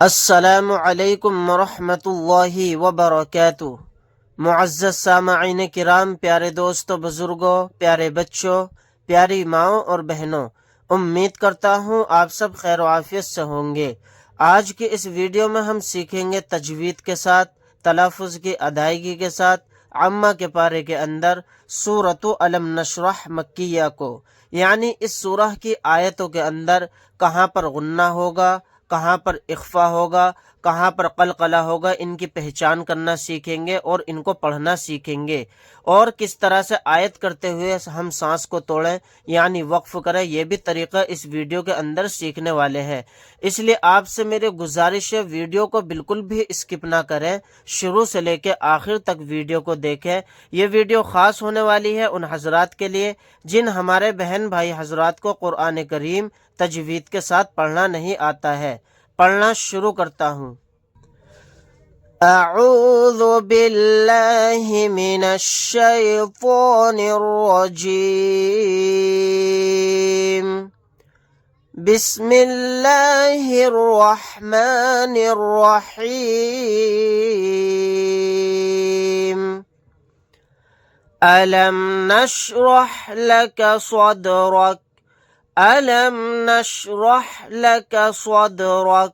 السلام علیکم ورحمۃ اللہ وبرکاتہ۔ معزز سامعین کرام، پیارے دوستوں، بزرگوں، پیارے بچوں، پیاری ماؤں اور بہنوں، امید کرتا ہوں آپ سب خیر و عافیت سے ہوں گے۔ آج کی اس ویڈیو میں ہم سیکھیں گے تجوید کے ساتھ، تلفظ کی ادائیگی کے ساتھ عامہ کے پارے کے اندر سورۃ الم نشرح مکیہ کو، یعنی اس سورہ کی آیتوں کے اندر کہاں پر غنہ ہوگا، کہاں پر اخفا ہوگا، کہاں پر قلقلہ ہوگا، ان کی پہچان کرنا سیکھیں گے اور ان کو پڑھنا سیکھیں گے، اور کس طرح سے آیت کرتے ہوئے ہم سانس کو توڑیں یعنی وقف کریں، یہ بھی طریقہ اس ویڈیو کے اندر سیکھنے والے ہیں۔ اس لیے آپ سے میری گزارش ہے، ویڈیو کو بالکل بھی اسکپ نہ کریں، شروع سے لے کے آخر تک ویڈیو کو دیکھیں۔ یہ ویڈیو خاص ہونے والی ہے ان حضرات کے لیے جن ہمارے بہن بھائی حضرات کو قرآن کریم تجوید کے ساتھ پڑھنا نہیں آتا ہے۔ پڑھنا شروع کرتا ہوں۔ اعوذ باللہ من الشیطان الرجیم، بسم اللہ الرحمن الرحیم۔ ألم نشرح لك صدرك ألم نشرح لك صدرك۔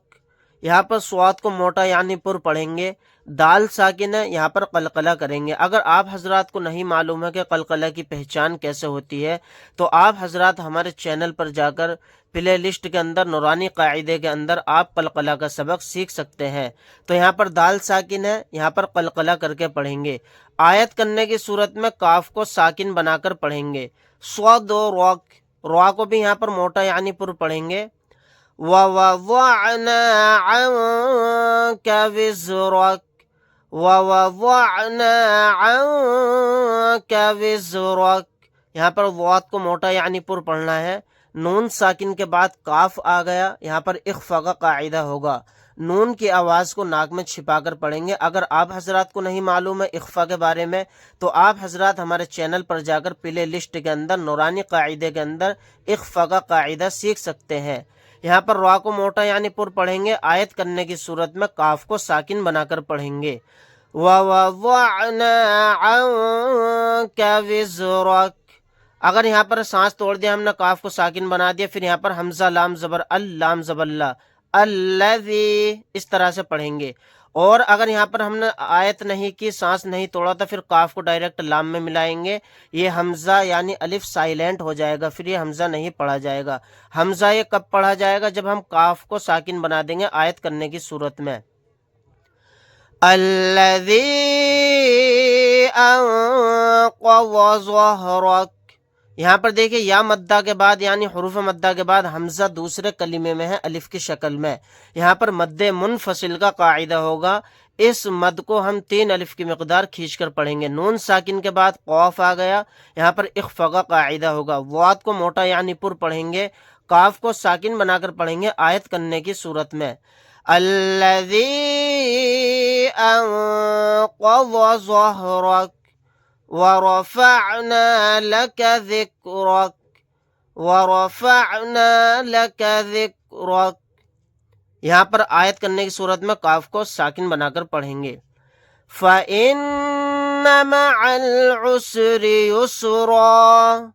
یہاں پر صاد کو موٹا یعنی پر پڑھیں گے، دال ساکن ہے، یہاں پر قلقلہ کریں گے۔ اگر آپ حضرات کو نہیں معلوم ہے کہ قلقلہ کی پہچان کیسے ہوتی ہے تو آپ حضرات ہمارے چینل پر جا کر پلے لسٹ کے اندر نورانی قاعدے کے اندر آپ قلقلہ کا سبق سیکھ سکتے ہیں۔ تو یہاں پر دال ساکن ہے، یہاں پر قلقلہ کر کے پڑھیں گے۔ آیت کرنے کی صورت میں کاف کو ساکن بنا کر پڑھیں گے۔ صاد و روک، روا کو بھی یہاں پر موٹا یعنی پر پڑھیں گے۔ وَوَضَعْنَا عَنْكَ وِزْرَكَ وَوَضَعْنَا عَنْكَ وِزْرَكَ، یہاں پر وعد کو موٹا یعنی پر پڑھنا ہے۔ نون ساکن کے بعد کاف آ گیا، یہاں پر اخفا کا قاعدہ ہوگا، نون کی آواز کو ناک میں چھپا کر پڑھیں گے۔ اگر آپ حضرات کو نہیں معلوم ہے اخفا کے بارے میں تو آپ حضرات ہمارے چینل پر جا کر پلے لسٹ کے اندر نورانی قاعدے کے اندر اخفا کا قاعدہ سیکھ سکتے ہیں۔ یہاں پر را کو موٹا یعنی پر پڑھیں گے، آیت کرنے کی صورت میں کاف کو ساکن بنا کر پڑھیں گے۔ وَوَضَعْنَا عَنْكَ وِزْرَكَ، اگر یہاں پر سانس توڑ دیا ہم نے، کاف کو ساکن بنا دیا، پھر یہاں پر حمزہ لام زبر لام زبر اللہ، الذی، اس طرح سے پڑھیں گے۔ اور اگر یہاں پر ہم نے آیت نہیں کی، سانس نہیں توڑا، تو پھر کاف کو ڈائریکٹ لام میں ملائیں گے، یہ حمزہ یعنی الف سائلنٹ ہو جائے گا، پھر یہ حمزہ نہیں پڑھا جائے گا۔ حمزہ یہ کب پڑھا جائے گا؟ جب ہم کاف کو ساکن بنا دیں گے آیت کرنے کی صورت میں۔ الذی انقض ظہرک، یہاں پر دیکھیں یا مدہ کے بعد یعنی حروف مدہ کے بعد حمزہ دوسرے کلمے میں ہے الف کی شکل میں، یہاں پر مد منفصل کا قاعدہ ہوگا۔ اس مد کو ہم 3 الف کی مقدار کھینچ کر پڑھیں گے۔ نون ساکن کے بعد قوف آ گیا، یہاں پر اخفا کا قاعدہ ہوگا۔ وعد کو موٹا یعنی پر پڑھیں گے، کاف کو ساکن بنا کر پڑھیں گے آیت کرنے کی صورت میں۔ الذی انقض ظہرک وَرَفَعْنَا لَكَ ذِكْرَكَ وَرَفَعْنَا لَكَ ذِكْرَكَ، یہاں پر آیت کرنے کی صورت میں کاف کو ساکن بنا کر پڑھیں گے۔ فَإِنَّ مَعَ الْعُسْرِ يُسْرًا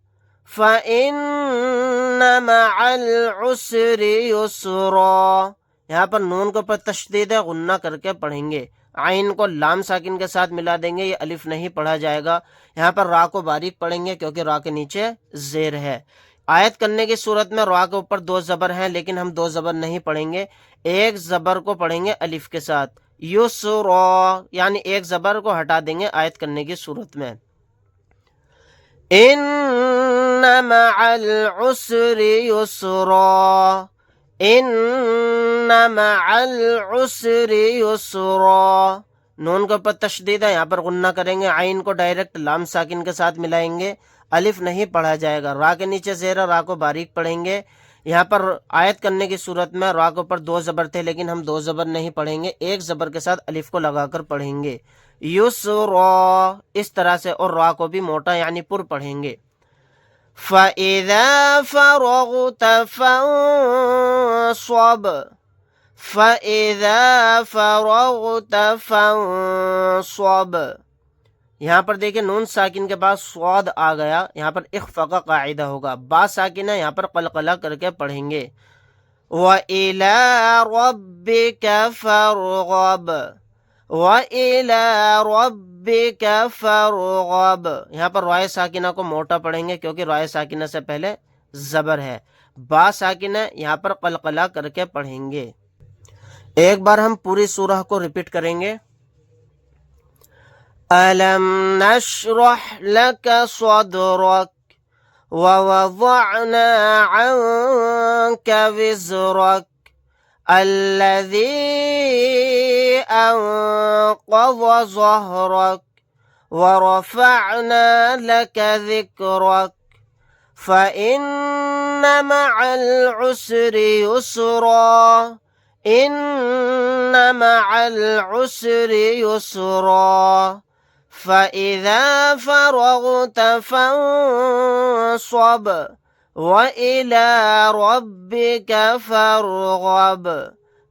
فَإِنَّ مَعَ الْعُسْرِ يُسْرًا، یہاں پر نون کو پر تشدید ہے، غنہ کر کے پڑھیں گے۔ عین کو لام ساکن کے ساتھ ملا دیں گے، یہ الف نہیں پڑھا جائے گا۔ یہاں پر را کو باریک پڑھیں گے کیونکہ را کے نیچے زیر ہے۔ آیت کرنے کی صورت میں را کے اوپر 2 زبر ہیں، لیکن ہم 2 زبر نہیں پڑھیں گے، ایک زبر کو پڑھیں گے الف کے ساتھ۔ یسرا یعنی ایک زبر کو ہٹا دیں گے آیت کرنے کی صورت میں۔ ان مع العسر یسرا ان مع العسر یسرا، نون کے اوپر تشدید ہے، یہاں پر غنہ کریں گے، عین کو ڈائریکٹ لام ساکن کے ساتھ ملائیں گے، الف نہیں پڑھا جائے گا۔ را کے نیچے زیر ہے، را کو باریک پڑھیں گے۔ یہاں پر آیت کرنے کی صورت میں را کے اوپر 2 زبر تھے، لیکن ہم 2 زبر نہیں پڑھیں گے، ایک زبر کے ساتھ الف کو لگا کر پڑھیں گے، یسرا، اس طرح سے، اور را کو بھی موٹا یعنی پر پڑھیں گے۔ فَإِذَا فَرَغْتَ فَانصَبْ فَإِذَا فَرَغْتَ فَانصَبْ۔ یہاں پر دیکھیں نون ساکن کے بعد صاد آ گیا، یہاں پر اخفا کا قاعدہ ہوگا، با ساکن ہے، یہاں پر قلقلہ کر کے پڑھیں گے۔ وَإِلَى رَبِّكَ فَارْغَب، وَإِلَى رَبِّكَ فَارْغَب۔ یہاں پر رائے ساکنہ کو موٹا پڑھیں گے کیونکہ رائے ساکنہ سے پہلے زبر ہے، با ساکنہ یہاں پر قلقلہ کر کے پڑھیں گے۔ ایک بار ہم پوری سورہ کو ریپیٹ کریں گے۔ أَلَمْ نَشْرَحْ لَكَ صَدْرَكَ وَوَضَعْنَا عَنْكَ وِزْرَكَ الَّذِي أَنقَضَ ظَهْرَكَ وَرَفَعْنَا لَكَ ذِكْرَكَ فَإِنَّ مَعَ الْعُسْرِ يُسْرًا إِنَّ مَعَ الْعُسْرِ يُسْرًا فَإِذَا فَرَغْتَ فَانصَبْ وَإِلَى رَبِّكَ فَارْغَب۔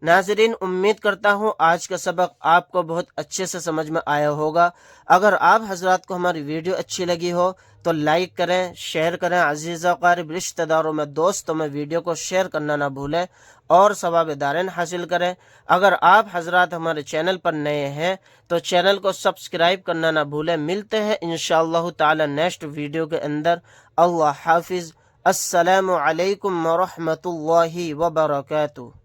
ناظرین، امید کرتا ہوں آج کا سبق آپ کو بہت اچھے سے سمجھ میں آیا ہوگا۔ اگر آپ حضرات کو ہماری ویڈیو اچھی لگی ہو تو لائک کریں، شیئر کریں، عزیز و قریب رشتہ داروں میں، دوستوں میں ویڈیو کو شیئر کرنا نہ بھولیں اور ثواب دارین حاصل کریں۔ اگر آپ حضرات ہمارے چینل پر نئے ہیں تو چینل کو سبسکرائب کرنا نہ بھولیں۔ ملتے ہیں انشاءاللہ تعالی نیکسٹ ویڈیو کے اندر۔ اللہ حافظ۔ السلام علیکم ورحمۃ اللہ وبرکاتہ۔